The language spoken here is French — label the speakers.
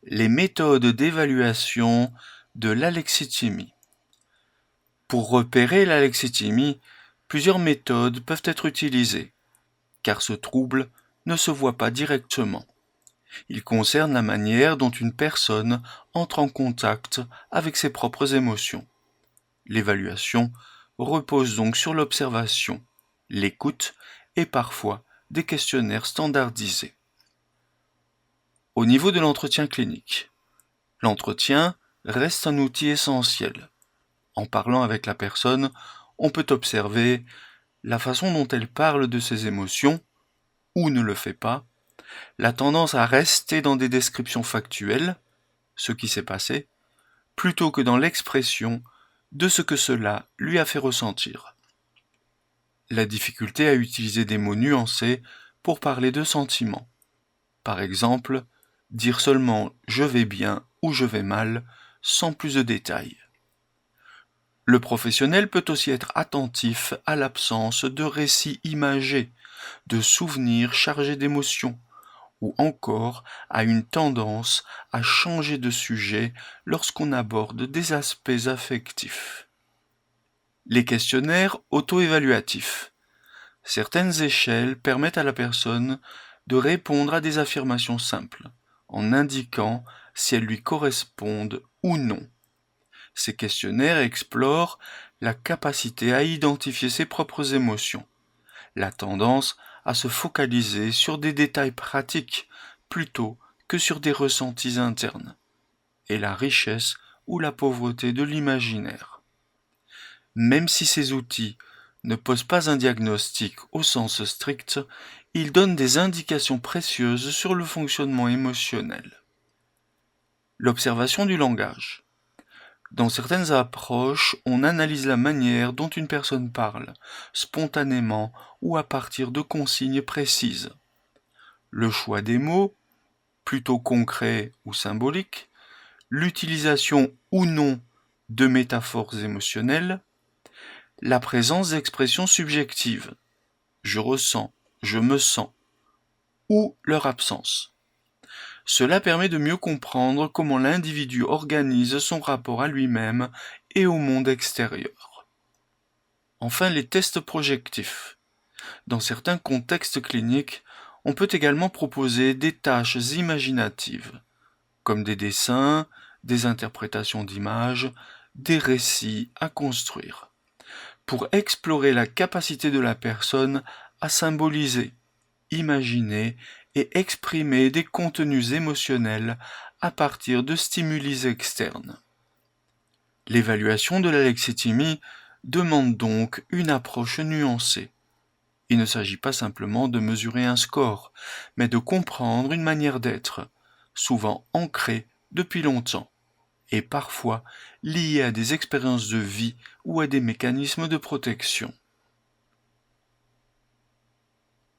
Speaker 1: Les méthodes d'évaluation de l'alexithymie. Pour repérer l'alexithymie, plusieurs méthodes peuvent être utilisées, car ce trouble ne se voit pas directement. Il concerne la manière dont une personne entre en contact avec ses propres émotions. L'évaluation repose donc sur l'observation, l'écoute et parfois des questionnaires standardisés. Au niveau de l'entretien clinique, l'entretien reste un outil essentiel. En parlant avec la personne, on peut observer la façon dont elle parle de ses émotions, ou ne le fait pas, la tendance à rester dans des descriptions factuelles, ce qui s'est passé, plutôt que dans l'expression de ce que cela lui a fait ressentir. La difficulté à utiliser des mots nuancés pour parler de sentiments. Par exemple, dire seulement « je vais bien » ou « je vais mal » sans plus de détails. Le professionnel peut aussi être attentif à l'absence de récits imagés, de souvenirs chargés d'émotions, ou encore à une tendance à changer de sujet lorsqu'on aborde des aspects affectifs. Les questionnaires auto-évaluatifs. Certaines échelles permettent à la personne de répondre à des affirmations simples, en indiquant si elles lui correspondent ou non. Ces questionnaires explorent la capacité à identifier ses propres émotions, la tendance à se focaliser sur des détails pratiques plutôt que sur des ressentis internes, et la richesse ou la pauvreté de l'imaginaire. Même si ces outils ne posent pas un diagnostic au sens strict, ils donnent des indications précieuses sur le fonctionnement émotionnel. L'observation du langage. Dans certaines approches, on analyse la manière dont une personne parle, spontanément ou à partir de consignes précises. Le choix des mots, plutôt concrets ou symboliques, l'utilisation ou non de métaphores émotionnelles, la présence d'expressions subjectives, je ressens, je me sens, ou leur absence. Cela permet de mieux comprendre comment l'individu organise son rapport à lui-même et au monde extérieur. Enfin, les tests projectifs. Dans certains contextes cliniques, on peut également proposer des tâches imaginatives, comme des dessins, des interprétations d'images, des récits à construire, pour explorer la capacité de la personne à symboliser, imaginer et exprimer des contenus émotionnels à partir de stimuli externes. L'évaluation de l'alexithymie demande donc une approche nuancée. Il ne s'agit pas simplement de mesurer un score, mais de comprendre une manière d'être, souvent ancrée depuis longtemps, et parfois liée à des expériences de vie ou à des mécanismes de protection.